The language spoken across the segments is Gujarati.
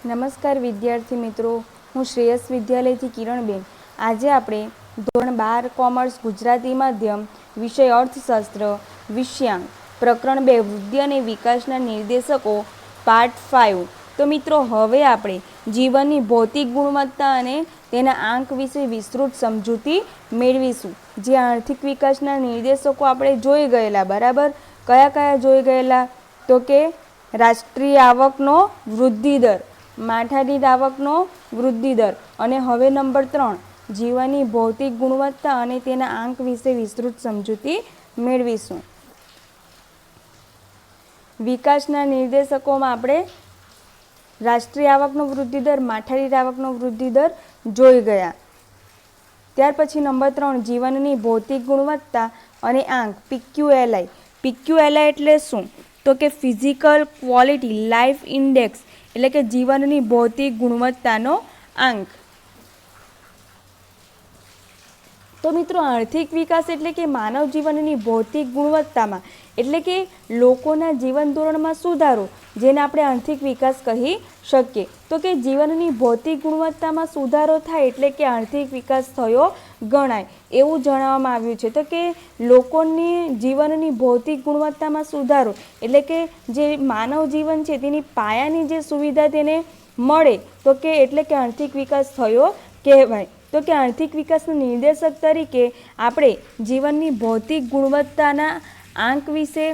નમસ્કાર વિદ્યાર્થી મિત્રો, હું શ્રેયસ વિદ્યાલયથી કિરણબેન. આજે આપણે ધોરણ 12 કોમર્સ ગુજરાતી માધ્યમ વિષય અર્થશાસ્ત્ર વિષયાંક પ્રકરણ 2 વૃદ્ધિ અને વિકાસના નિર્દેશકો પાર્ટ 5. તો મિત્રો, હવે આપણે જીવનની ભૌતિક ગુણવત્તા અને તેના આંક વિશે વિસ્તૃત સમજૂતી મેળવીશું. જે આર્થિક વિકાસના નિર્દેશકો આપણે જોઈ ગયેલા, બરાબર. કયા કયા જોઈ ગયેલા? તો કે રાષ્ટ્રીય આવકનો વૃદ્ધિ દર, માથાદીઠ આવકનો વૃદ્ધિ દર, અને હવે નંબર 3 જીવનની ભૌતિક ગુણવત્તા અને તેના આંક વિશે વિસ્તૃત સમજૂતી મેળવીશું. વિકાસના નિર્દેશકોમાં આપણે રાષ્ટ્રીય આવકનો વૃદ્ધિ દર, માથાદીઠ આવકનો વૃદ્ધિ દર જોઈ ગયા. ત્યાર પછી નંબર 3 જીવનની ભૌતિક ગુણવત્તા અને આંક, PQLI. PQLI એટલે શું? તો કે ફિઝિકલ ક્વોલિટી લાઈફ ઇન્ડેક્સ, એટલે કે જીવનની ભૌતિક ગુણવત્તાનો આંક. તો મિત્રો, આર્થિક વિકાસ એટલે કે માનવ જીવનની ભૌતિક ગુણવત્તામાં, એટલે કે લોકોના જીવન ધોરણમાં સુધારો, જેને આપણે આર્થિક વિકાસ કહી શકીએ. તો કે જીવનની ભૌતિક ગુણવત્તામાં સુધારો થાય એટલે કે આર્થિક વિકાસ થયો ગણાય, એવું જણાવવામાં આવ્યું છે. તો કે લોકોની જીવનની ભૌતિક ગુણવત્તામાં સુધારો એટલે કે જે માનવ જીવન છે તેની પાયાની જે સુવિધા તેને મળે, તો કે એટલે કે આર્થિક વિકાસ થયો કહેવાય. તો કે આર્થિક વિકાસના નિર્દેશક તરીકે આપણે જીવનની ભૌતિક ગુણવત્તાના આંક વિશે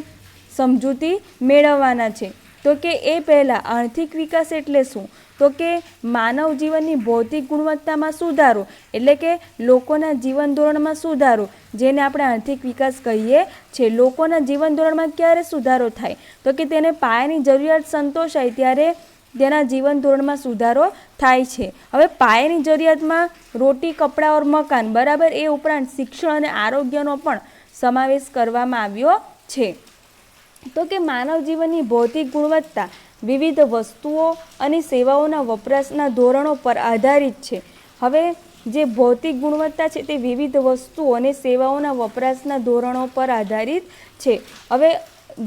સમજૂતી મેળવવાના છે. તો કે એ પહેલાં આર્થિક વિકાસ એટલે શું? તો કે માનવ જીવનની ભૌતિક ગુણવત્તામાં સુધારો એટલે કે લોકોના જીવન ધોરણમાં સુધારો, જેને આપણે આર્થિક વિકાસ કહીએ છીએ. લોકોના જીવન ધોરણમાં ક્યારે સુધારો થાય? તો કે તેને પાયાની જરૂરિયાત સંતોષાય ત્યારે તેના જીવન ધોરણમાં સુધારો થાય છે. હવે પાયાની જરૂરિયાતમાં રોટી, કપડાં ઓર મકાન, બરાબર, એ ઉપરાંત શિક્ષણ અને આરોગ્યનો પણ સમાવેશ કરવામાં આવ્યો છે. તો કે માનવ જીવનની ભૌતિક ગુણવત્તા વિવિધ વસ્તુઓ અને સેવાઓના વપરાશના ધોરણો પર આધારિત છે. હવે જે ભૌતિક ગુણવત્તા છે તે વિવિધ વસ્તુઓ અને સેવાઓના વપરાશના ધોરણો પર આધારિત છે. હવે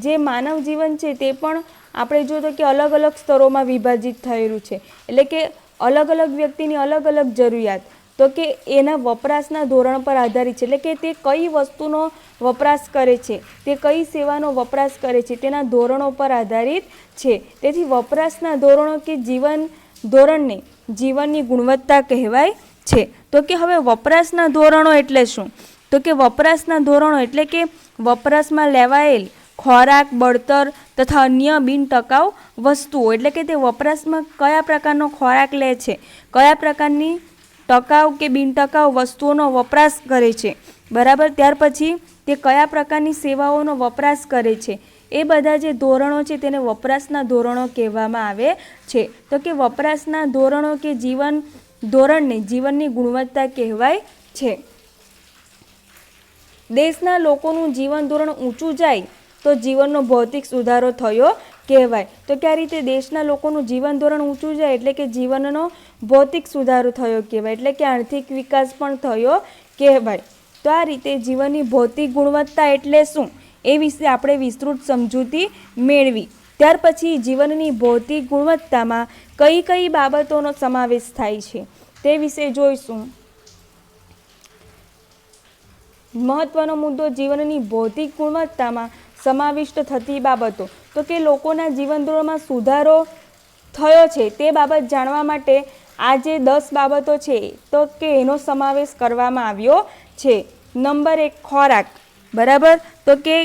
જે માનવ જીવન છે તે પણ આપણે જોઈએ તો કે અલગ અલગ સ્તરોમાં વિભાજિત થયેલું છે. એટલે કે અલગ અલગ વ્યક્તિની અલગ અલગ જરૂરિયાત, તો કે એના વપરાશના ધોરણ પર આધારિત છે. એટલે કે તે કઈ વસ્તુનો વપરાશ કરે છે, તે કઈ સેવાનો વપરાશ કરે છે, તેના ધોરણો પર આધારિત છે. તેથી વપરાશના ધોરણો કે જીવન ધોરણને જીવનની ગુણવત્તા કહેવાય છે. તો કે હવે વપરાશના ધોરણો એટલે શું? તો કે વપરાશના ધોરણો એટલે કે વપરાશમાં લેવાયેલ ખોરાક, બળતર તથા અન્ય બિનટકાઉ વસ્તુઓ, એટલે કે તે વપરાશમાં કયા પ્રકારનો ખોરાક લે છે, કયા પ્રકારની ટકાઉ કે બિનટકાઉ વસ્તુઓનો વપરાશ કરે છે, બરાબર. ત્યાર પછી તે કયા પ્રકારની સેવાઓનો વપરાશ કરે છે, એ બધા જે ધોરણો છે તેને વપરાશના ધોરણો કહેવામાં આવે છે. તો કે વપરાશના ધોરણો કે જીવન ધોરણને જીવનની ગુણવત્તા કહેવાય છે. દેશના લોકોનું જીવન ધોરણ ઊંચું જાય તો જીવનનો ભૌતિક સુધારો થયો કહેવાય. તો કે આ રીતે દેશના લોકોનું જીવન ધોરણ ઊંચું જાય એટલે કે જીવનનો ભૌતિક સુધારો થયો કહેવાય, એટલે કે આર્થિક વિકાસ પણ થયો કહેવાય. તો આ રીતે જીવનની ભૌતિક ગુણવત્તા એટલે શું એ વિશે આપણે વિસ્તૃત સમજૂતી મેળવી. ત્યાર પછી જીવનની ભૌતિક ગુણવત્તામાં કઈ કઈ બાબતોનો સમાવેશ થાય છે તે વિશે જોઈશું. મહત્વનો મુદ્દો, જીવનની ભૌતિક ગુણવત્તામાં સમાવિષ્ટ થતી બાબતો. તો કે લોકોના જીવન ધોરણમાં સુધારો થયો છે તે બાબત જાણવા માટે આ જે 10 બાબતો છે તો કે એનો સમાવેશ કરવામાં આવ્યો છે. નંબર 1 ખોરાક, બરાબર. તો કે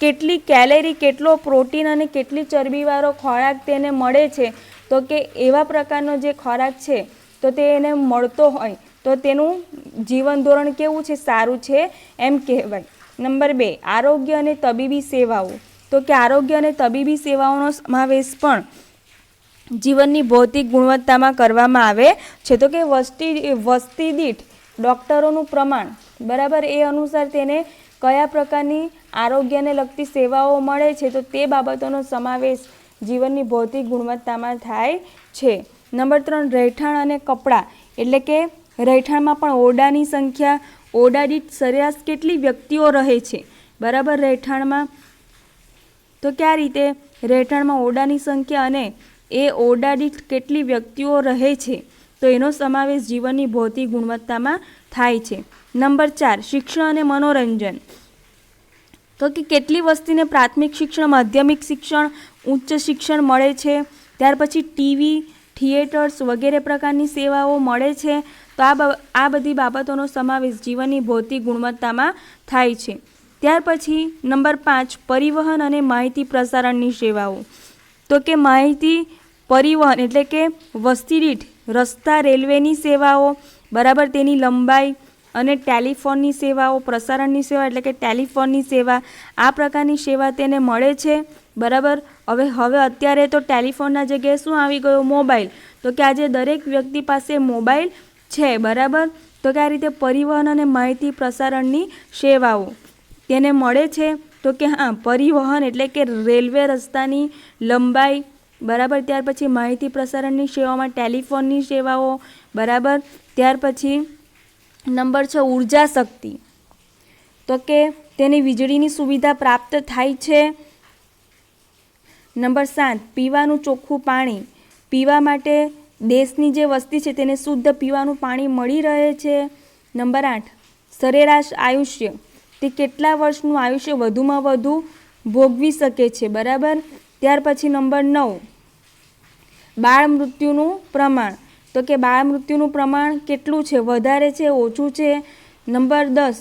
કેટલી કેલેરી, કેટલો પ્રોટીન અને કેટલી ચરબીવાળો ખોરાક તેને મળે છે. તો કે એવા પ્રકારનો જે ખોરાક છે તો તે એને મળતો હોય તો તેનું જીવન ધોરણ કેવું છે? સારું છે એમ કહેવાય. નંબર 2 આરોગ્ય અને તબીબી સેવાઓ. તો કે આરોગ્ય અને તબીબી સેવાઓનો સમાવેશ પણ જીવનની ભૌતિક ગુણવત્તામાં કરવામાં આવે છે. તો કે વસ્તી દીઠ ડૉક્ટરોનું પ્રમાણ, બરાબર, એ અનુસાર તેને કયા પ્રકારની આરોગ્યને લગતી સેવાઓ મળે છે તો તે બાબતોનો સમાવેશ જીવનની ભૌતિક ગુણવત્તામાં થાય છે. નંબર 3 રહેઠાણ અને કપડાં, એટલે કે રહેઠાણમાં પણ ઓરડાની સંખ્યા, ઓરડા દીઠ સરેરાશ કેટલી વ્યક્તિઓ રહે છે, બરાબર, રહેઠાણમાં. તો કે આ રીતે રહેઠાણમાં ઓરડાની સંખ્યા અને એ ઓરડા દીઠ કેટલી વ્યક્તિઓ રહે છે, તો એનો સમાવેશ જીવનની ભૌતિક ગુણવત્તામાં થાય છે. નંબર 4, શિક્ષણ અને મનોરંજન. તો કે કેટલી વસ્તીને પ્રાથમિક શિક્ષણ, માધ્યમિક શિક્ષણ, ઉચ્ચ શિક્ષણ મળે છે. ત્યાર પછી ટીવી, થિયેટર્સ વગેરે પ્રકારની સેવાઓ મળે છે. તો આ બધી બાબતોનો સમાવેશ જીવનની ભૌતિક ગુણવત્તામાં થાય છે. ત્યાર પછી નંબર 5, પરિવહન અને માહિતી પ્રસારણની સેવાઓ. તો કે માહિતી પરિવહન એટલે કે વસ્તી દીઠ રસ્તા, રેલવેની સેવાઓ, બરાબર, તેની લંબાઈ અને ટેલિફોનની સેવાઓ, પ્રસારણની સેવા એટલે કે ટેલિફોનની સેવા, આ પ્રકારની સેવા તેને મળે છે. બરાબર. હવે અત્યારે તો ટેલિફોનના જગ્યાએ શું આવી ગયું? મોબાઈલ. તો કે આજે દરેક વ્યક્તિ પાસે મોબાઈલ છે. બરાબર. તો કે આ રીતે પરિવહન અને માહિતી પ્રસારણની સેવાઓ તેને મળે છે. તો કે હા, પરિવહન એટલે કે રેલવે રસ્તાની લંબાઈ, બરાબર. ત્યાર પછી માહિતી પ્રસારણની સેવાઓમાં ટેલિફોનની સેવાઓ, બરાબર. ત્યાર પછી નંબર 6, ઉર્જા શક્તિ. તો કે તેની વીજળીની સુવિધા પ્રાપ્ત થાય છે. નંબર 7, પીવાનું ચોખ્ખું પાણી. પીવા માટે દેશની જે વસ્તી છે તેને શુદ્ધ પીવાનું પાણી મળી રહે છે. નંબર 8, સરેરાશ આયુષ્ય. તે કેટલા વર્ષનું આયુષ્ય વધુમાં વધુ ભોગવી શકે છે. બરાબર. ત્યાર પછી નંબર 9, બાળ મૃત્યુનું પ્રમાણ. તો કે બાળ મૃત્યુનું પ્રમાણ કેટલું છે? વધારે છે, ઓછું છે? નંબર 10,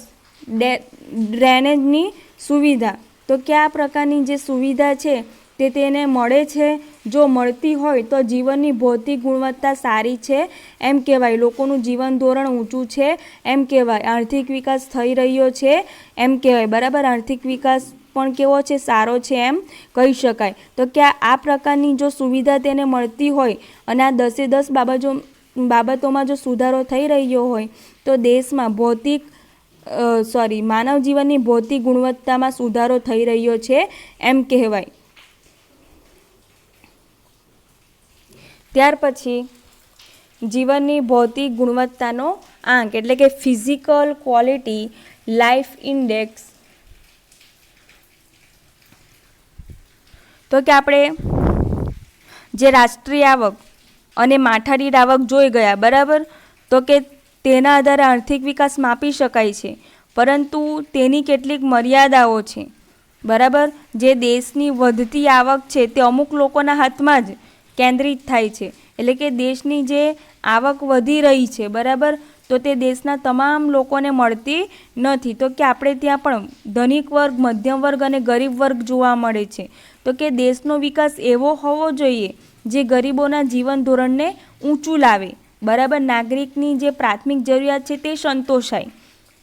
ડ્રેનેજની સુવિધા. તો કે આ પ્રકારની જે સુવિધા છે તે તેને મળે છે. જો મળતી હોય તો જીવનની ભૌતિક ગુણવત્તા સારી છે એમ કહેવાય. લોકોનું જીવન ધોરણ ઊંચું છે એમ કહેવાય. આર્થિક વિકાસ થઈ રહ્યો છે એમ કહેવાય. બરાબર. આર્થિક વિકાસ પણ કેવો છે? સારો છે એમ કહી શકાય. તો કે આ પ્રકારની જો સુવિધા તેને મળતી હોય અને આ 10 બાબતોમાં જો સુધારો થઈ રહ્યો હોય તો દેશમાં માનવ જીવનની ભૌતિક ગુણવત્તામાં સુધારો થઈ રહ્યો છે એમ કહેવાય. ત્યાર પછી જીવનની ભૌતિક ગુણવત્તાનો આંક એટલે કે ફિઝિકલ ક્વોલિટી લાઈફ ઇન્ડેક્સ. તો કે આપણે જે રાષ્ટ્રીય આવક અને માથાદીઠ આવક જોઈ ગયા. બરાબર. તો કે તેના આધારે આર્થિક વિકાસ માપી શકાય છે, પરંતુ તેની કેટલીક મર્યાદાઓ છે. બરાબર. જે દેશની વધતી આવક છે તે અમુક લોકોના હાથમાં જ કેન્દ્રિત થાય છે. એટલે કે દેશની જે આવક વધી રહી છે, બરાબર, તો તે દેશના તમામ લોકોને મળતી નથી. તો કે આપણે ત્યાં પણ ધનિક વર્ગ, મધ્યમ વર્ગ અને ગરીબ વર્ગ જોવા મળે છે. તો કે દેશનો વિકાસ એવો હોવો જોઈએ જે ગરીબોના જીવન ધોરણને ઊંચું લાવે. બરાબર. નાગરિકની જે પ્રાથમિક જરૂરિયાત છે તે સંતોષાય.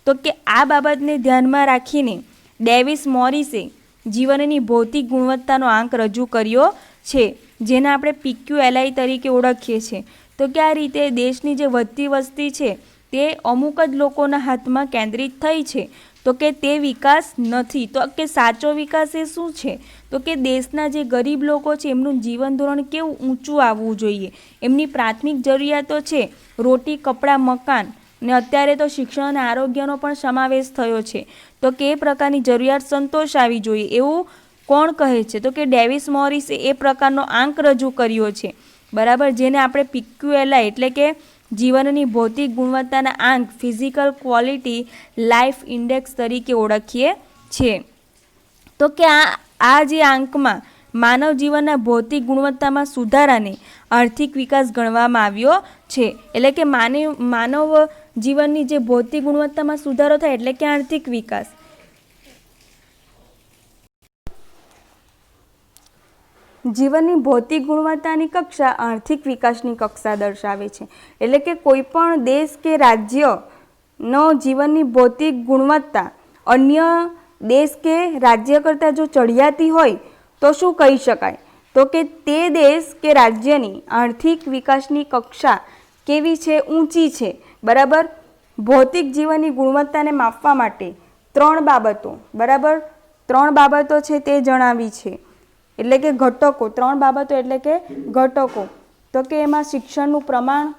તો કે આ બાબતને ધ્યાનમાં રાખીને ડેવિસ મોરિસે જીવનની ભૌતિક ગુણવત્તાનો આંક રજૂ કર્યો છે, જેને આપણે PQLI તરીકે ઓળખીએ છીએ. તો કે આ રીતે દેશની જે વધતી વસ્તી છે તે અમુક જ લોકોના હાથમાં કેન્દ્રિત થઈ છે. તો કે તે વિકાસ નથી. તો કે સાચો વિકાસ એ શું છે? તો કે દેશના જે ગરીબ લોકો છે એમનું જીવન ધોરણ કેવું ઊંચું આવવું જોઈએ. એમની પ્રાથમિક જરૂરિયાતો છે રોટી, કપડાં, મકાન, ને અત્યારે તો શિક્ષણ અને આરોગ્યનો પણ સમાવેશ થયો છે. તો કે એ પ્રકારની જરૂરિયાત સંતોષાવી જોઈએ એવું કોણ કહે છે? તો કે ડેવિસ મોરિસે એ પ્રકારનો આંક રજૂ કર્યો છે. બરાબર. જેને આપણે PQLI એટલે કે જીવનની ભૌતિક ગુણવત્તાના આંક ફિઝિકલ ક્વોલિટી લાઈફ ઇન્ડેક્સ તરીકે ઓળખીએ છીએ. તો કે આ જે આંકમાં માનવ જીવનના ભૌતિક ગુણવત્તામાં સુધારાને આર્થિક વિકાસ ગણવામાં આવ્યો છે. એટલે કે માનવ જીવનની જે ભૌતિક ગુણવત્તામાં સુધારો થાય એટલે કે આર્થિક વિકાસ. જીવનની ભૌતિક ગુણવત્તાની કક્ષા આર્થિક વિકાસની કક્ષા દર્શાવે છે. એટલે કે કોઈ પણ દેશ કે રાજ્યનો જીવનની ભૌતિક ગુણવત્તા અન્ય દેશ કે રાજ્ય કરતાં જો ચડિયાતી હોય તો શું કહી શકાય? તો કે તે દેશ કે રાજ્યની આર્થિક વિકાસની કક્ષા કેવી છે? ઊંચી છે. બરાબર. ભૌતિક જીવનની ગુણવત્તાને માપવા માટે 3 બાબતો, બરાબર, 3 બાબતો છે તે જણાવી છે. એટલે કે ઘટકો. 3 બાબતો એટલે કે ઘટકો. તો કે એમાં શિક્ષણનું પ્રમાણ,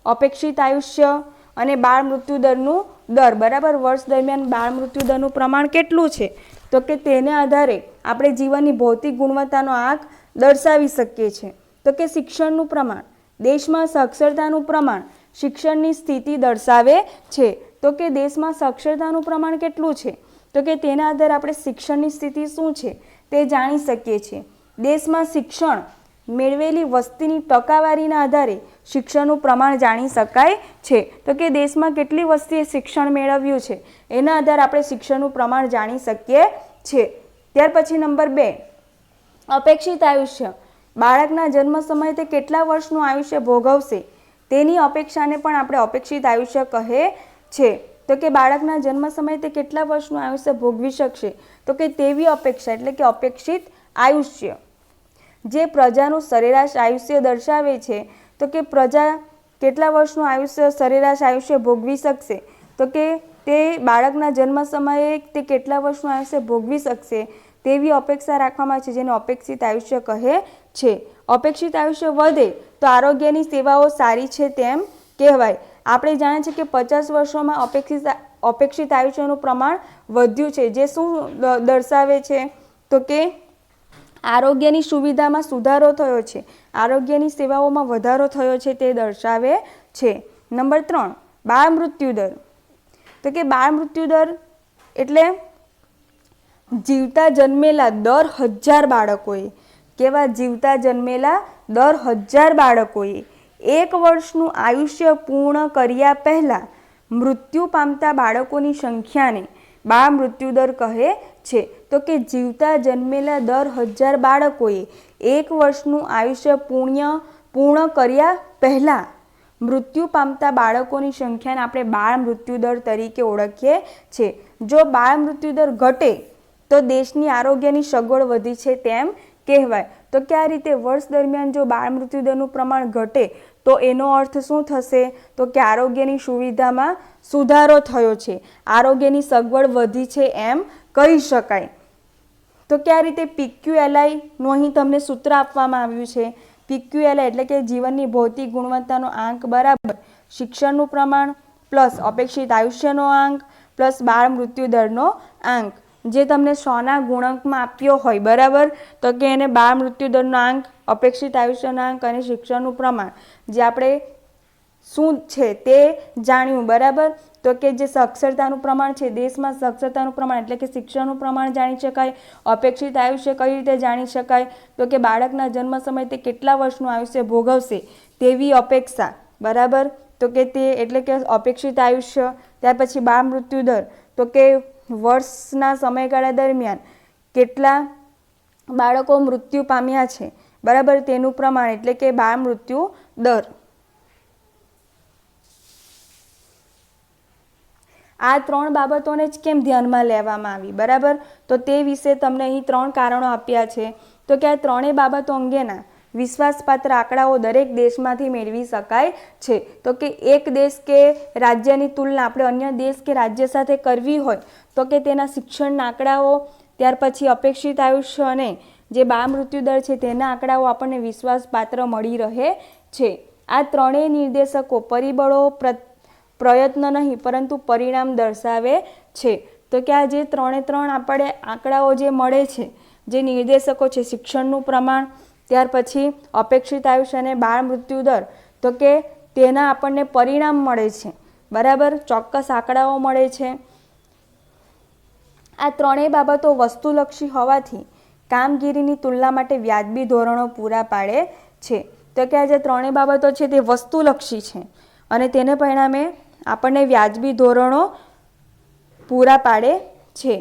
અપેક્ષિત આયુષ્ય અને બાળ મૃત્યુ દરનું દર. બરાબર. વર્ષ દરમિયાન બાળ મૃત્યુ દરનું પ્રમાણ કેટલું છે? તો કે તેને આધારે આપણે જીવનની ભૌતિક ગુણવત્તાનો આંક દર્શાવી શકીએ છીએ. તો કે શિક્ષણનું પ્રમાણ, દેશમાં સાક્ષરતાનું પ્રમાણ શિક્ષણની સ્થિતિ દર્શાવે છે. તો કે દેશમાં સાક્ષરતાનું પ્રમાણ કેટલું છે, તો કે તેના આધારે આપણે શિક્ષણની સ્થિતિ શું છે તે જાણી શકીએ છીએ. દેશમાં શિક્ષણ મેળવેલી વસ્તીની ટકાવારીના આધારે શિક્ષણનું પ્રમાણ જાણી શકાય છે. તો કે દેશમાં કેટલી વસ્તીએ શિક્ષણ મેળવ્યું છે એના આધારે આપણે શિક્ષણનું પ્રમાણ જાણી શકીએ છીએ. ત્યાર પછી નંબર 2, અપેક્ષિત આયુષ્ય. બાળકના જન્મ સમયે તે કેટલા વર્ષનું આયુષ્ય ભોગવશે તેની અપેક્ષાને પણ આપણે અપેક્ષિત આયુષ્ય કહે છે. તો કે બાળકના જન્મ સમયે તે કેટલા વર્ષનું આયુષ્ય ભોગવી શકશે, તો કે તેવી અપેક્ષા એટલે કે અપેક્ષિત આયુષ્ય. જે પ્રજાનું સરેરાશ આયુષ્ય દર્શાવે છે, તો કે પ્રજા કેટલા વર્ષનું આયુષ્ય સરેરાશ આયુષ્ય ભોગવી શકશે, તો કે તે બાળકના જન્મ સમયે તે કેટલા વર્ષનું આયુષ્ય ભોગવી શકશે તેવી અપેક્ષા રાખવામાં આવે છે, જેને અપેક્ષિત આયુષ્ય કહે છે. અપેક્ષિત આયુષ્ય વધે તો આરોગ્યની સેવાઓ સારી છે તેમ કહેવાય. આપણે જાણીએ છીએ કે 50 વર્ષોમાં અપેક્ષિત આયુષ્યનું પ્રમાણ વધ્યું છે, જે શું દર્શાવે છે, તો કે આરોગ્યની સુવિધામાં સુધારો થયો છે, આરોગ્યની સેવાઓમાં વધારો થયો છે તે દર્શાવે છે. નંબર 3, બાળ મૃત્યુ દર. તો કે બાળ મૃત્યુ દર એટલે જીવતા જન્મેલા દર 1000 બાળકોએ, કેવા જીવતા જન્મેલા દર 1000 બાળકોએ 1 વર્ષનું આયુષ્ય પૂર્ણ કર્યા પહેલાં મૃત્યુ પામતા બાળકોની સંખ્યાને બાળ મૃત્યુ દર કહે છે. તો કે જીવતા જન્મેલા દર 1000 બાળકોએ 1 વર્ષનું આયુષ્ય પૂર્ણ કર્યા પહેલાં મૃત્યુ પામતા બાળકોની સંખ્યાને આપણે બાળ મૃત્યુ દર તરીકે ઓળખીએ છીએ. જો બાળ મૃત્યુ દર ઘટે તો દેશની આરોગ્યની સગવડ વધી છે તેમ કહેવાય. તો કે આ રીતે વર્ષ દરમિયાન જો બાળ મૃત્યુ દરનું પ્રમાણ ઘટે તો એનો અર્થ શું થશે, તો કે આરોગ્યની સુવિધામાં સુધારો થયો છે, આરોગ્યની સગવડ વધી છે એમ કહી શકાય. તો કે આ રીતે PQLIનું અહીં તમને સૂત્ર આપવામાં આવ્યું છે. PQLI એટલે કે જીવનની ભૌતિક ગુણવત્તાનો આંક બરાબર શિક્ષણનું પ્રમાણ પ્લસ અપેક્ષિત આયુષ્યનો આંક પ્લસ બાળ મૃત્યુ દરનો આંક, જે તમને 100ના ગુણકમાં આપ્યો હોય બરાબર, તો કે એને બાળ મૃત્યુ દરનો આંક, અપેક્ષિત આયુષ્યનો આંક અને શિક્ષણનું પ્રમાણ જે આપણે શું છે તે જાણ્યું બરાબર. તો કે જે સાક્ષરતાનું પ્રમાણ છે, દેશમાં સાક્ષરતાનું પ્રમાણ એટલે કે શિક્ષણનું પ્રમાણ જાણી શકાય, અપેક્ષિત આયુષ્ય કઈ રીતે જાણી શકાય, તો કે બાળકના જન્મ સમયે તે કેટલા વર્ષનું આયુષ્ય ભોગવશે તેવી અપેક્ષા બરાબર. તો કે તે એટલે કે અપેક્ષિત આયુષ્ય. ત્યાર પછી બાળ મૃત્યુ દર, તો કે વર્ષના સમયગાળા દરમિયાન કેટલા બાળકો મૃત્યુ પામ્યા છે બરાબર, તેનું પ્રમાણ એટલે કે બાળ મૃત્યુ દર. આ 3 બાબતોને જ કેમ ધ્યાનમાં લેવામાં આવી બરાબર, તો તે વિશે તમને અહીં 3 કારણો આપ્યા છે. તો કે આ 3 બાબતો અંગેના વિશ્વાસપાત્ર આંકડાઓ દરેક દેશમાંથી મેળવી શકાય છે. તો કે એક દેશ કે રાજ્યની તુલના આપણે અન્ય દેશ કે રાજ્ય સાથે કરવી હોય તો કે તેના શિક્ષણના આંકડાઓ, ત્યાર પછી અપેક્ષિત આયુષ્ય અને જે બાળ મૃત્યુ દર છે તેના આંકડાઓ આપણને વિશ્વાસપાત્ર મળી રહે છે. આ 3 નિર્દેશકો પરિબળો પ્રયત્ન નહીં પરંતુ પરિણામ દર્શાવે છે. તો કે આ જે 3 આપણે આંકડાઓ જે મળે છે, જે નિર્દેશકો છે, શિક્ષણનું પ્રમાણ, ત્યાર પછી અપેક્ષિત આયુષ્ય અને બાળ મૃત્યુ દર, તો કે તેના આપણને પરિણામ મળે છે બરાબર, ચોક્કસ આંકડાઓ મળે છે. આ 3 બાબતો વસ્તુલક્ષી હોવાથી કામગીરીની તુલના માટે વ્યાજબી ધોરણો પૂરા પાડે છે. તો કે આ જે 3 બાબતો છે તે વસ્તુલક્ષી છે અને તેને પરિણામે આપણને વ્યાજબી ધોરણો પૂરા પાડે છે.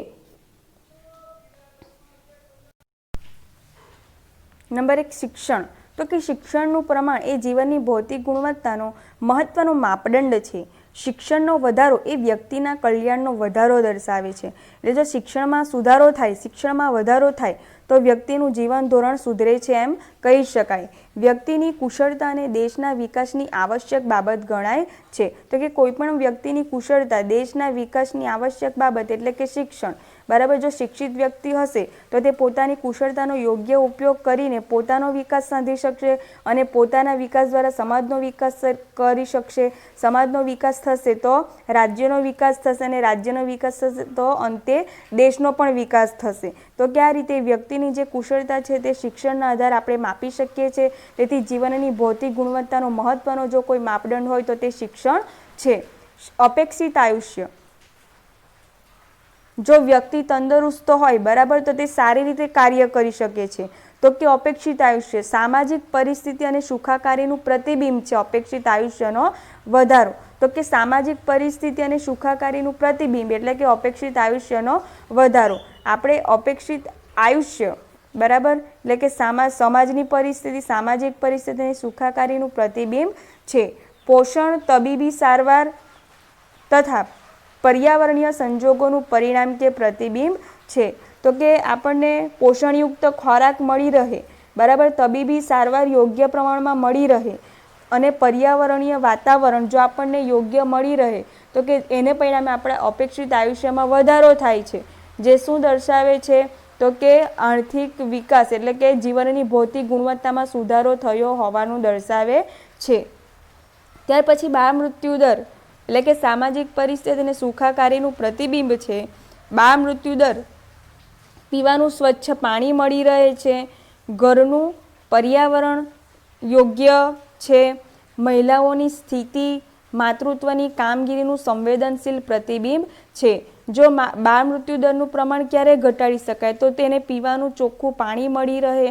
નંબર 1, શિક્ષણ. તો કે શિક્ષણનું પ્રમાણ એ જીવનની ભૌતિક ગુણવત્તાનો મહત્વનો માપદંડ છે. શિક્ષણનો વધારો એ વ્યક્તિના કલ્યાણનો વધારો દર્શાવે છે. એટલે જો શિક્ષણમાં સુધારો થાય, શિક્ષણમાં વધારો થાય તો વ્યક્તિનું જીવન ધોરણ સુધરે છે એમ કહી શકાય. વ્યક્તિની કુશળતા અને દેશના વિકાસની આવશ્યક બાબત ગણાય છે. તો કે કોઈપણ વ્યક્તિની કુશળતા દેશના વિકાસની આવશ્યક બાબત એટલે કે શિક્ષણ બરાબર. જો શિક્ષિત વ્યક્તિ હશે તો તે પોતાની કુશળતાનો યોગ્ય ઉપયોગ કરીને પોતાનો વિકાસ સાધી શકશે અને પોતાના વિકાસ દ્વારા સમાજનો વિકાસ કરી શકશે. સમાજનો વિકાસ થશે તો રાજ્યનો વિકાસ થશે અને રાજ્યનો વિકાસ થશે તો અંતે દેશનો પણ વિકાસ થશે. તો કે આ રીતે વ્યક્તિની જે કુશળતા છે તે શિક્ષણના આધારે આપણે માપી શકીએ છીએ. તેથી જીવનની ભૌતિક ગુણવત્તાનો મહત્વનો જો કોઈ માપદંડ હોય તો તે શિક્ષણ છે. અપેક્ષિત આયુષ્ય, જો વ્યક્તિ તંદુરસ્ત હોય બરાબર તો તે સારી રીતે કાર્ય કરી શકે છે. તો કે અપેક્ષિત આયુષ્ય સામાજિક પરિસ્થિતિ અને સુખાકારીનું પ્રતિબિંબ છે. અપેક્ષિત આયુષ્યનો વધારો, તો કે સામાજિક પરિસ્થિતિ અને સુખાકારીનું પ્રતિબિંબ એટલે કે અપેક્ષિત આયુષ્યનો વધારો. આપણે અપેક્ષિત આયુષ્ય બરાબર એટલે કે સમાજની પરિસ્થિતિ, સામાજિક પરિસ્થિતિ અને સુખાકારીનું પ્રતિબિંબ છે. પોષણ, તબીબી સારવાર તથા પર્યાવરણીય સંજોગોનું પરિણામ કે પ્રતિબિંબ છે. તો કે આપણને પોષણયુક્ત ખોરાક મળી રહે બરાબર, તબીબી સારવાર યોગ્ય પ્રમાણમાં મળી રહે અને પર્યાવરણીય વાતાવરણ જો આપણને યોગ્ય મળી રહે તો કે એને પરિણામે આપણા અપેક્ષિત આયુષ્યમાં વધારો થાય છે. જે શું દર્શાવે છે તો કે આર્થિક વિકાસ એટલે કે જીવનની ભૌતિક ગુણવત્તામાં સુધારો થયો હોવાનું દર્શાવે છે. ત્યાર પછી બાળ મૃત્યુ દર એટલે કે સામાજિક પરિસ્થિતિ અને સુખાકારીનું પ્રતિબિંબ છે. બાળ મૃત્યુ દર, પીવાનું સ્વચ્છ પાણી મળી રહે છે, ઘરનું પર્યાવરણ યોગ્ય છે, મહિલાઓની સ્થિતિ, માતૃત્વની કામગીરીનું સંવેદનશીલ પ્રતિબિંબ છે. જો બાળ મૃત્યુ દરનું પ્રમાણ ક્યારે ઘટાડી શકાય તો તેને પીવાનું ચોખ્ખું પાણી મળી રહે,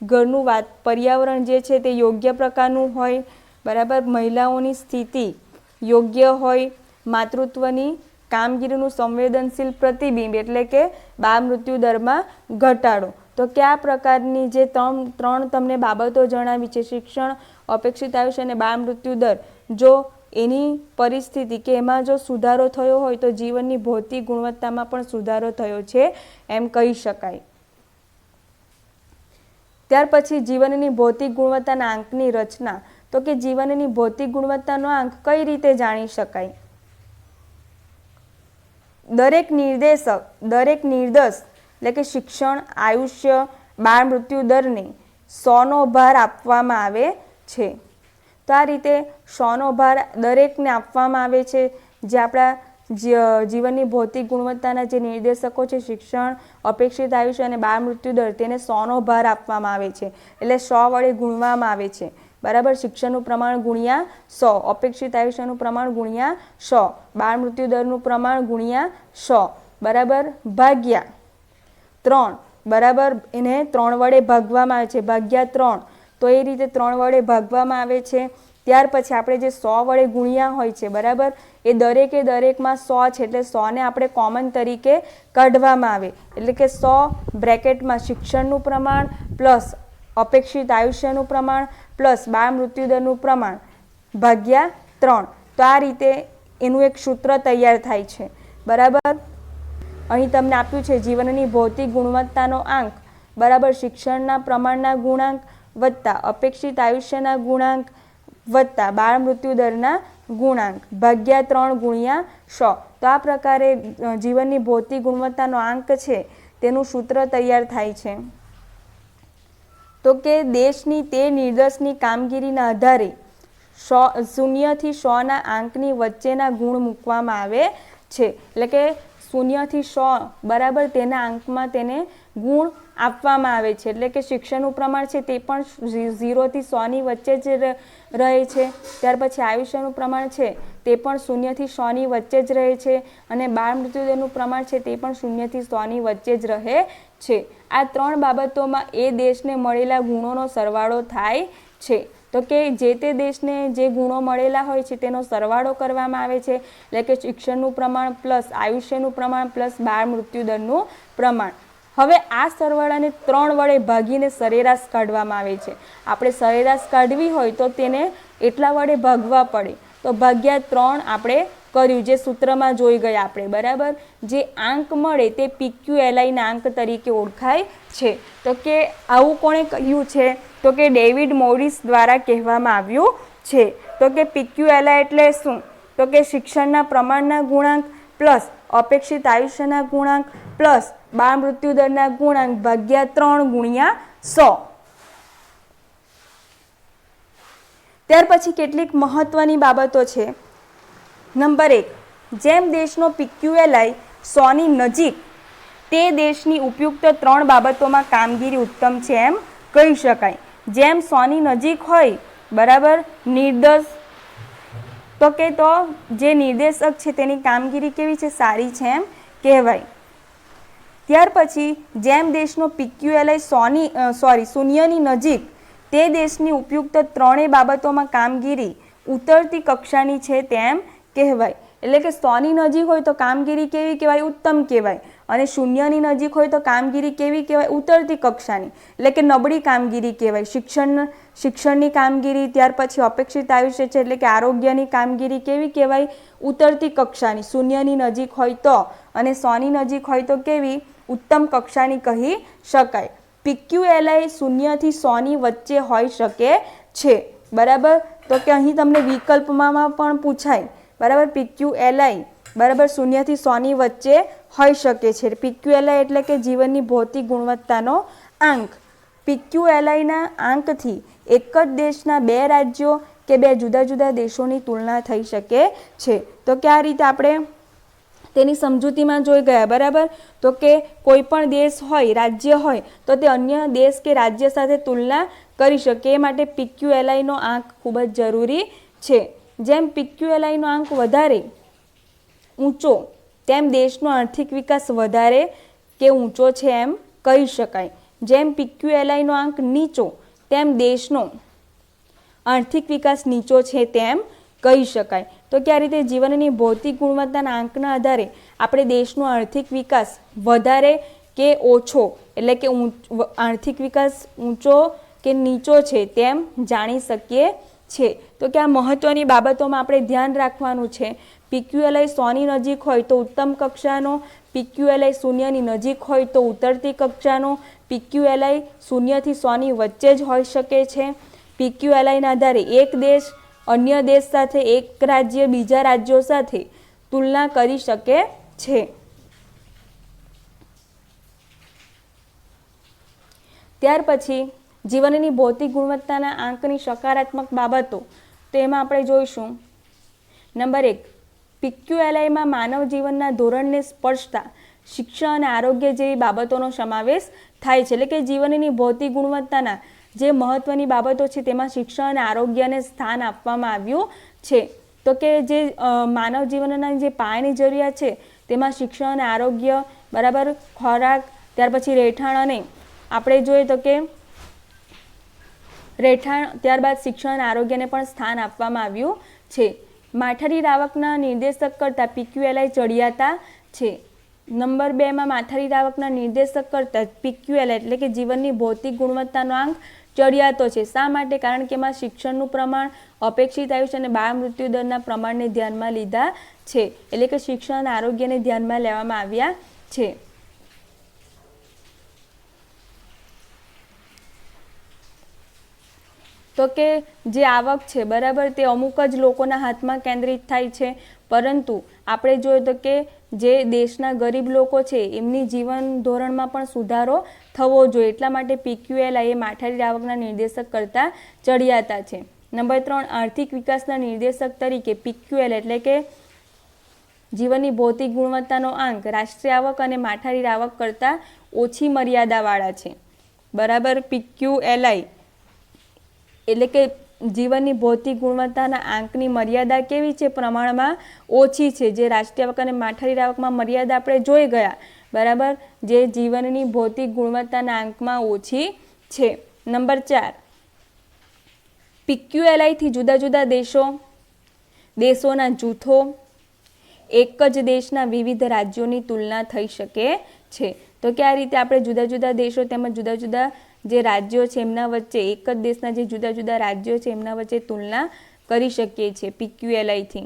ઘરનું પર્યાવરણ જે છે તે યોગ્ય પ્રકારનું હોય બરાબર, મહિલાઓની સ્થિતિ યોગ્ય હોય, માતૃત્વની કામગીરીનું સંવેદનશીલ પ્રતિબિંબ એટલે કે બાળ મૃત્યુ દરમાં ઘટાડો. તો કે આ પ્રકારની જે ત્રણ તમને બાબતો જણાવી છે, શિક્ષણ, અપેક્ષિત આયુષ્ય અને બાળ મૃત્યુ દર, જો એની પરિસ્થિતિ કે એમાં જો સુધારો થયો હોય તો જીવનની ભૌતિક ગુણવત્તામાં પણ સુધારો થયો છે એમ કહી શકાય. ત્યાર પછી જીવનની ભૌતિક ગુણવત્તાના આંકની રચના. તો કે જીવનની ભૌતિક ગુણવત્તાનો આંક કઈ રીતે જાણી શકાય? દરેક નિર્દેશ એટલે કે શિક્ષણ, આયુષ્ય, બાળ મૃત્યુ દરને 100નો ભાર આપવામાં આવે છે. તો આ રીતે 100નો ભાર દરેકને આપવામાં આવે છે. જે આપણા જીવનની ભૌતિક ગુણવત્તાના જે નિર્દેશકો છે, શિક્ષણ, અપેક્ષિત આયુષ્ય અને બાળ મૃત્યુ દર, તેને 100નો ભાર આપવામાં આવે છે. એટલે 100 વડે ગુણવામાં આવે છે બરાબર. શિક્ષણનું પ્રમાણ ગુણ્યા 100, અપેક્ષિત આયુષ્યનું પ્રમાણ ગુણ્યા 100, બાળ મૃત્યુ દરનું પ્રમાણ ગુણ્યા 100 બરાબર, ભાગ્યા 3 બરાબર. એને 3 વડે ભાગવામાં આવે છે, ભાગ્યા 3. તો એ રીતે 3 વડે ભાગવામાં આવે છે. ત્યાર પછી આપણે જે 100 વડે ગુણ્યા હોય છે બરાબર, એ દરેકમાં 100 છે એટલે 100ને આપણે કોમન તરીકે કાઢવામાં આવે. એટલે કે 100 બ્રેકેટમાં શિક્ષણનું પ્રમાણ પ્લસ અપેક્ષિત આયુષ્યનું પ્રમાણ પ્લસ બાળ મૃત્યુ દરનું પ્રમાણ ભાગ્યા 3. તો આ રીતે એનું એક સૂત્ર તૈયાર થાય છે બરાબર. અહીં તમને આપ્યું છે જીવનની ભૌતિક ગુણવત્તાનો આંક બરાબર, શિક્ષણના પ્રમાણના ગુણાંક વત્તા અપેક્ષિત આયુષ્યના ગુણાંક વત્તા બાળ મૃત્યુ દરના ગુણાંક ભાગ્યા 3 ગુણ્યા 100. તો આ પ્રકારે જીવનની ભૌતિક ગુણવત્તાનો આંક છે તેનું સૂત્ર તૈયાર થાય છે. તો કે દેશની તે નિર્દેશની કામગીરીના આધારે 0 થી 100ના આંકની વચ્ચેના ગુણ મૂકવામાં આવે છે. એટલે કે 0 થી 100 બરાબર તેના આંકમાં તેને ગુણ આપવામાં આવે છે. એટલે કે શિક્ષણનું પ્રમાણ છે તે પણ 0 થી 100ની વચ્ચે જ રહે છે. ત્યાર પછી આયુષ્યનું પ્રમાણ છે તે પણ 0 થી 100ની વચ્ચે જ રહે છે અને બાળ મૃત્યુદરનું પ્રમાણ છે તે પણ 0 થી 100ની વચ્ચે જ રહે છે. આ 3 બાબતોમાં એ દેશને મળેલા ગુણોનો સરવાળો થાય છે. તો કે જે તે દેશને જે ગુણો મળેલા હોય છે તેનો સરવાળો કરવામાં આવે છે. એટલે કે શિક્ષણનું પ્રમાણ પ્લસ આયુષ્યનું પ્રમાણ પ્લસ બાળ મૃત્યુદરનું પ્રમાણ. હવે આ સરવાળાને 3 વડે ભાગીને સરેરાશ કાઢવામાં આવે છે. આપણે સરેરાશ કાઢવી હોય તો તેને એટલા વડે ભાગવા પડે. તો ભાગ્યા 3 આપણે કર્યું, જે સૂત્રમાં જોઈ ગયા આપણે બરાબર. જે આંક મળે તે PQLIના આંક તરીકે ઓળખાય છે. તો કે આવું કોણે કહ્યું છે? તો કે ડેવિડ મોરિસ દ્વારા કહેવામાં આવ્યું છે. તો કે PQLI એટલે શું? તો કે શિક્ષણના પ્રમાણના ગુણાંક પ્લસ અપેક્ષિત આયુષ્યના ગુણાંક પ્લસ બાળ મૃત્યુ દરના ગુણાંક ભાગ્યા 3 ગુણ્યા 100. ત્યાર પછી કેટલીક મહત્વની બાબતો છે. નંબર 1, જેમ દેશનો PQLI 100ની નજીક તે દેશની ઉપયુક્ત 3 બાબતોમાં કામગીરી ઉત્તમ છે એમ કહી શકાય. જેમ સોની નજીક હોય, બરાબર, નિર્દેશ તો કે તો જે નિર્દેશક છે તેની કામગીરી કેવી છે, સારી છે એમ કહેવાય. ત્યાર પછી જેમ દેશનો PQLI શૂન્યની નજીક, તે દેશની ઉપયુક્ત 3 બાબતોમાં કામગીરી ઉતરતી કક્ષાની છે તેમ કહેવાય. એટલે કે 100ની નજીક હોય તો કામગીરી કેવી કહેવાય, ઉત્તમ કહેવાય. અને શૂન્યની નજીક હોય તો કામગીરી કેવી કહેવાય, ઉતરતી કક્ષાની, એટલે કે નબળી કામગીરી કહેવાય. શિક્ષણની કામગીરી, ત્યાર પછી અપેક્ષિત આયુષ્ય છે એટલે કે આરોગ્યની કામગીરી કેવી કહેવાય, ઉતરતી કક્ષાની. શૂન્યની નજીક હોય તો, અને 100ની નજીક હોય તો કેવી, ઉત્તમ કક્ષાની કહી શકાય. PQLI 0 થી 100ની વચ્ચે હોઈ શકે છે, બરાબર. તો કે અહીં તમને વિકલ્પમાં પણ પૂછાય, બરાબર. PQLI બરાબર 0 થી 100ની વચ્ચે હોઈ શકે છે. PQLI એટલે કે જીવનની ભૌતિક ગુણવત્તાનો આંક. PQLIના આંકથી એક જ દેશના 2 રાજ્યો કે 2 જુદા જુદા દેશોની તુલના થઈ શકે છે. તો કે આ રીતે આપણે તેની સમજૂતીમાં જોઈ ગયા, બરાબર. તો કે કોઈ પણ દેશ હોય, રાજ્ય હોય, તો તે અન્ય દેશ કે રાજ્ય સાથે તુલના કરી શકે. એ માટે PQLIનો આંક ખૂબ જ જરૂરી છે. જેમ PQLIનો આંક વધારે ઊંચો, તેમ દેશનો આર્થિક વિકાસ વધારે કે ઊંચો છે એમ કહી શકાય. જેમ PQLIનો આંક નીચો, તેમ દેશનો આર્થિક વિકાસ નીચો છે તેમ કહી શકાય. તો કે આ રીતે જીવનની ભૌતિક ગુણવત્તાના આંકના આધારે આપણે દેશનો આર્થિક વિકાસ વધારે કે ઓછો, એટલે કે આર્થિક વિકાસ ઊંચો કે નીચો છે તેમ જાણી શકીએ છીએ. તો કે આ મહત્વની બાબતોમાં આપણે ધ્યાન રાખવાનું છે. PQLI 100ની નજીક હોય તો ઉત્તમ કક્ષાનો, PQLI 0ની નજીક હોય તો ઉતરતી કક્ષાનો, PQLI 0 થી 100ની વચ્ચે જ હોઈ શકે છે. PQLIના આધારે એક દેશ અન્ય દેશ સાથે, એક રાજ્ય બીજા રાજ્યો સાથે તુલના કરી શકે છે. ત્યાર પછી જીવનની ભૌતિક ગુણવત્તાના આંકની સકારાત્મક બાબતો, તો એમાં આપણે જોઈશું. નંબર 1, PQLIમાં માનવ જીવનના ધોરણને સ્પર્શતા શિક્ષણ અને આરોગ્ય જેવી બાબતોનો સમાવેશ થાય છે. એટલે કે જીવનની ભૌતિક ગુણવત્તાના જે મહત્વની બાબતો છે તેમાં શિક્ષણ અને આરોગ્યને સ્થાન આપવામાં આવ્યું છે. તો કે જે માનવ જીવનના જે પાયાની જરૂરિયાત છે તેમાં શિક્ષણ અને આરોગ્ય, બરાબર, ખોરાક, ત્યાર પછી રહેઠાણ, અને આપણે જોઈએ તો કે રહેઠાણ, ત્યારબાદ શિક્ષણ અને આરોગ્યને પણ સ્થાન આપવામાં આવ્યું છે. માથાદીઠ આવકના નિર્દેશક કરતાં PQLI ચડિયાતા છે. નંબર 2માં માથાદીઠ આવકના નિર્દેશક કરતાં PQLI એટલે કે જીવનની ભૌતિક ગુણવત્તાનો આંક ચડિયાતો છે. શા માટે? કારણ કે એમાં શિક્ષણનું પ્રમાણ, અપેક્ષિત આયુષ્ય અને બાળ મૃત્યુ દરના પ્રમાણને ધ્યાનમાં લીધા છે. એટલે કે શિક્ષણ અને આરોગ્યને ધ્યાનમાં લેવામાં આવ્યા છે. તો કે જે આવક છે, બરાબર, તે અમુક જ લોકોના હાથમાં કેન્દ્રિત થાય છે. પરંતુ આપણે જોઈએ તો કે જે દેશના ગરીબ લોકો છે એમની જીવન ધોરણમાં પણ સુધારો થવો જોઈએ. એટલા માટે PQLI એ માથાદીઠ આવકના નિર્દેશક કરતાં ચડિયાતા છે. નંબર 3, આર્થિક વિકાસના નિર્દેશક તરીકે PQLI એટલે કે જીવનની ભૌતિક ગુણવત્તાનો આંક રાષ્ટ્રીય આવક અને માથાદીઠ આવક કરતાં ઓછી મર્યાદાવાળા છે, બરાબર. PQLI એટલે કે જીવનની ભૌતિક ગુણવત્તાના આંકની મર્યાદા કેવી છે, પ્રમાણમાં ઓછી છે. જે રાષ્ટ્રીય આવક અને માથાદીઠ આવકમાં મર્યાદા આપણે જોઈ ગયા, બરાબર, જે જીવનની ભૌતિક ગુણવત્તાના આંકમાં ઓછી છે. નંબર 4, PQLIથી જુદા જુદા દેશોના જૂથો, એક જ દેશના વિવિધ રાજ્યોની તુલના થઈ શકે છે. તો કે આ રીતે આપણે જુદા જુદા દેશો તેમજ જુદા જુદા જે રાજ્યો છે એમના વચ્ચે, એક જ દેશના જે જુદા જુદા રાજ્યો છે એમના વચ્ચે તુલના કરી શકીએ છીએ PQLIથી.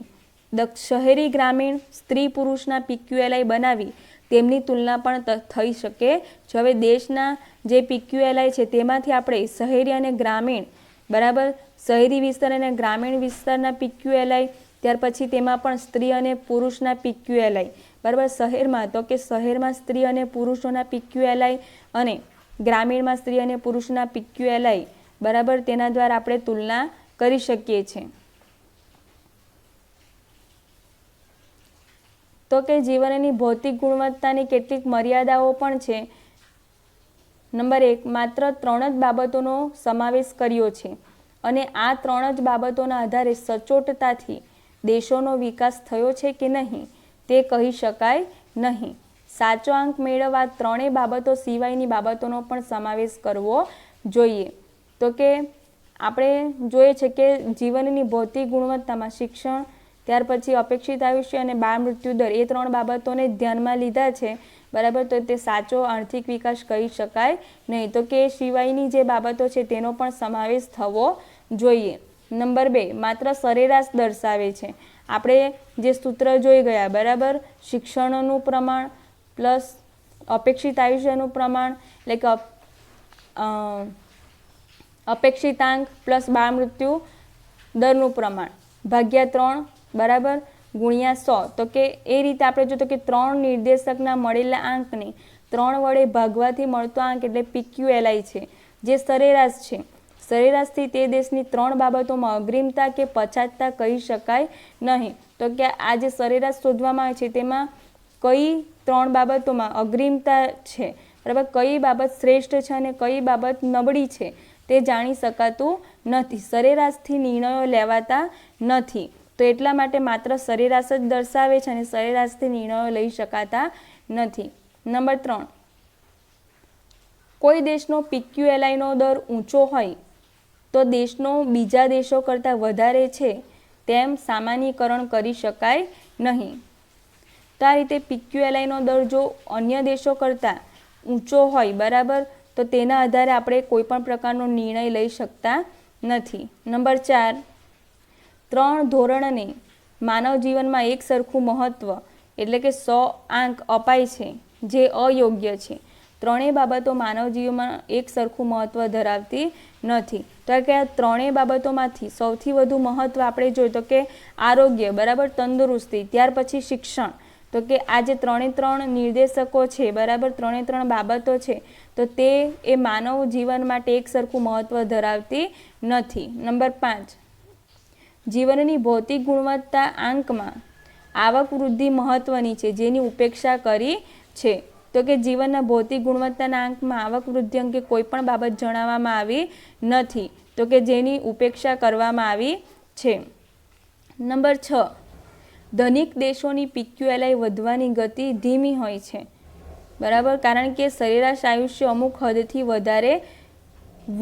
શહેરી ગ્રામીણ સ્ત્રી પુરુષના PQLI બનાવી તેમની તુલના પણ થઈ શકે છે. હવે દેશના જે PQLI છે તેમાંથી આપણે શહેરી અને ગ્રામીણ, બરાબર, શહેરી વિસ્તાર અને ગ્રામીણ વિસ્તારના PQLI, ત્યાર પછી તેમાં પણ સ્ત્રી અને પુરુષના PQLI, બરાબર. શહેરમાં તો કે શહેરમાં સ્ત્રી અને પુરુષોના PQLI અને ગ્રામીણમાં સ્ત્રી અને પુરુષના PQLI, બરાબર, તેના દ્વારા આપણે તુલના કરી શકીએ છીએ. તો કે જીવનની ભૌતિક ગુણવત્તાની કેટલીક મર્યાદાઓ પણ છે. નંબર 1, માત્ર 3 જ બાબતોનો સમાવેશ કર્યો છે અને આ 3 જ બાબતોના આધારે સચોટતાથી દેશોનો વિકાસ થયો છે કે નહીં તે કહી શકાય નહીં. સાચો અંક મેળવવા 3 બાબતો સિવાયની બાબતોનો પણ સમાવેશ કરવો જોઈએ. તો કે આપણે જોઈએ છે કે જીવનની ભૌતિક ગુણવત્તામાં શિક્ષણ, ત્યાર પછી અપેક્ષિત આયુષ્ય અને બાળ મૃત્યુ દર એ 3 બાબતોને ધ્યાનમાં લીધા છે. બરાબર, તો તે સાચો આર્થિક વિકાસ કહી શકાય નહીં. તો કે એ સિવાયની જે બાબતો છે તેનો પણ સમાવેશ થવો જોઈએ. નંબર 2, માત્ર સરેરાશ દર્શાવે છે. આપણે જે સૂત્ર જોઈ ગયા, બરાબર, શિક્ષણનું પ્રમાણ પ્લસ અપેક્ષિત આયુષ્યનું પ્રમાણ એટલે કે અપેક્ષિતાંક પ્લસ બાળ મૃત્યુ દરનું પ્રમાણ ભાગ્યા 3, બરાબર, ગુણ્યા 100. તો કે એ રીતે આપણે જો તો કે 3 નિર્દેશકના મળેલા આંકને 3 વડે ભાગવાથી મળતો આંક એટલે PQLI છે, જે સરેરાશ છે. સરેરાશથી તે દેશની 3 બાબતોમાં અગ્રીમતા કે પછાતતા કહી શકાય નહીં. તો કે આ જે સરેરાશ શોધવામાં આવે છે તેમાં કઈ 3 બાબતોમાં અગ્રીમતા છે, બરાબર, કઈ બાબત શ્રેષ્ઠ છે અને કઈ બાબત નબળી છે તે જાણી શકાતું નથી. સરેરાશથી નિર્ણયો લેવાતા નથી. તો એટલા માટે માત્ર સરેરાશ જ દર્શાવે છે અને સરેરાશથી નિર્ણયો લઈ શકાતા નથી. નંબર 3, કોઈ દેશનો PQLI નો દર ઊંચો હોય તો દેશનો બીજા દેશો કરતાં વધારે છે તેમ સામાન્યીકરણ કરી શકાય નહીં. તો આ રીતે PQLI નો દર જો અન્ય દેશો કરતાં ઊંચો હોય, બરાબર, તો તેના આધારે આપણે કોઈ પણ પ્રકારનો નિર્ણય લઈ શકતા નથી. નંબર 4, 3 ધોરણને માનવ જીવનમાં એક સરખું મહત્વ એટલે કે 100 અંક અપાય છે જે અયોગ્ય છે. 3 બાબતો માનવ જીવનમાં એક સરખું મહત્વ ધરાવતી નથી. તો કે આ 3 બાબતોમાંથી સૌથી વધુ મહત્વ આપણે જોઈએ તો કે આરોગ્ય, બરાબર, તંદુરસ્તી, ત્યાર પછી શિક્ષણ. તો કે આ જે 3 નિર્દેશકો છે, બરાબર, 3 બાબતો છે, તો તે એ માનવ જીવન માટે એક સરખું મહત્વ ધરાવતી નથી. નંબર 5, જીવનની ભૌતિક ગુણવત્તા આંકમાં આવક વૃદ્ધિ મહત્વની છે જેની ઉપેક્ષા કરી છે. તો કે જીવનના ભૌતિક ગુણવત્તાના આંકમાં આવક વૃદ્ધિ અંગે કોઈ પણ બાબત જણાવવામાં આવી નથી. તો કે જેની ઉપેક્ષા કરવામાં આવી છે. નંબર 6, ધનિક દેશોની PQLI વધવાની ગતિ ધીમી હોય છે, બરાબર, કારણ કે સરેરાશ આયુષ્ય અમુક હદથી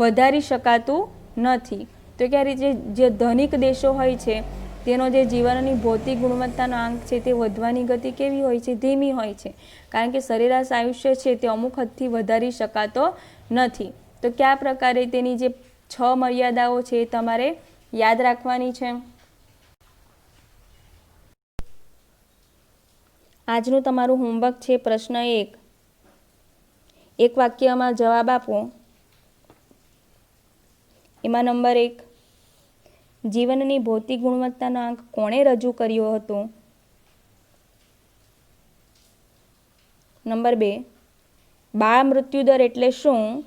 વધારી શકાતું નથી. તો કે આ રીતે જે ધનિક દેશો હોય છે તેનો જે જીવનની ભૌતિક ગુણવત્તાનો આંક છે તે વધવાની ગતિ કેવી હોય છે? ધીમી હોય છે, કારણ કે સરેરાશ આયુષ્ય છે તે અમુક હદથી વધારી શકાતો નથી. તો કયા પ્રકારે તેની જે 6 મર્યાદાઓ છે એ તમારે યાદ રાખવાની છે. આજનું તમારું હોમવર્ક છે પ્રશ્ન 1, એક વાક્યમાં જવાબ આપો. એમાં નંબર 1, જીવનની ભૌતિક ગુણવત્તાનો આંક કોણે રજૂ કર્યો હતો? નંબર 2, બાળ મૃત્યુદર એટલે શું?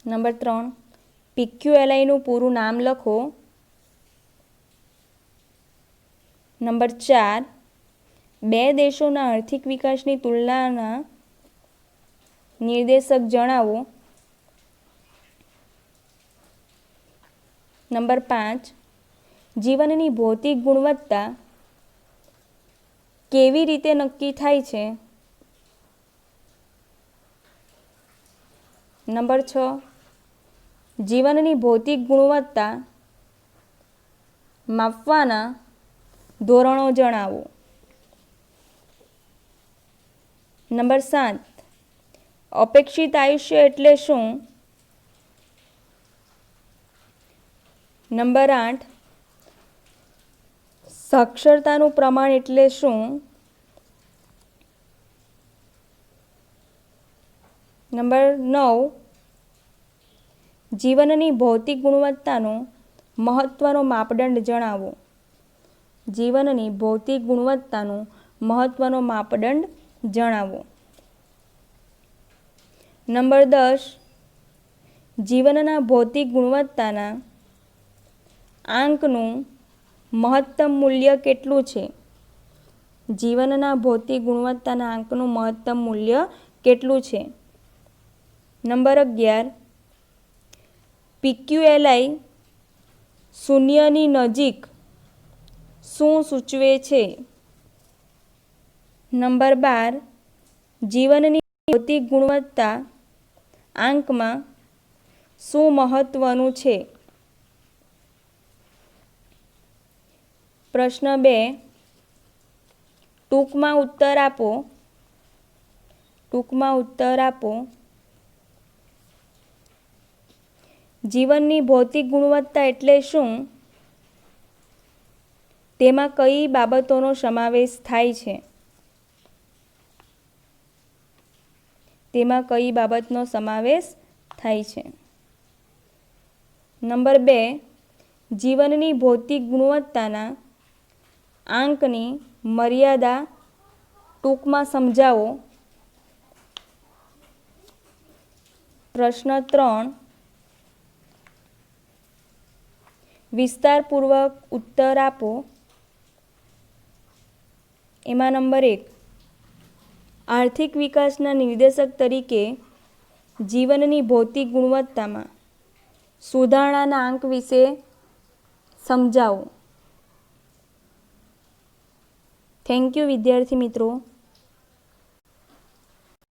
નંબર 3, PQLI નું પૂરું નામ લખો. નંબર 4, 2 દેશોના આર્થિક વિકાસની તુલનાના નિર્દેશક જણાવો. નંબર 5, જીવનની ભૌતિક ગુણવત્તા કેવી રીતે નક્કી થાય છે? નંબર 6, જીવનની ભૌતિક ગુણવત્તા માપવાના ધોરણો જણાવો. નંબર 7, અપેક્ષિત આયુષ્ય એટલે શું? નંબર 8, સાક્ષરતાનું પ્રમાણ એટલે શું? નંબર 9, જીવનની ભૌતિક ગુણવત્તાનો મહત્વનો માપદંડ જણાવો. જીવનની ભૌતિક ગુણવત્તાનો મહત્વનો માપદંડ જણાવો. નંબર 10, જીવનના ભૌતિક ગુણવત્તાના આંકનું મહત્તમ મૂલ્ય કેટલું છે? જીવનના ભૌતિક ગુણવત્તાના આંકનું મહત્તમ મૂલ્ય કેટલું છે? નંબર 11, PQLI શૂન્યની નજીક શું સૂચવે છે? નંબર 12, જીવનની ભૌતિક ગુણવત્તા આંકમાં શું મહત્વનું છે? પ્રશ્ન 2, ટૂંકમાં ઉત્તર આપો. જીવનની ભૌતિક ગુણવત્તા એટલે શું? તેમાં કઈ બાબતોનો સમાવેશ થાય છે? નંબર 2, જીવનની ભૌતિક ગુણવત્તાના આંકની મર્યાદા ટૂંકમાં સમજાવો. પ્રશ્ન 3, વિસ્તારપૂર્વક ઉત્તર આપો. એમાં નંબર 1, આર્થિક વિકાસના નિર્દેશક તરીકે જીવનની ભૌતિક ગુણવત્તામાં સુધારણાના આંક વિશે સમજાવો. થેન્ક યુ વિદ્યાર્થી મિત્રો.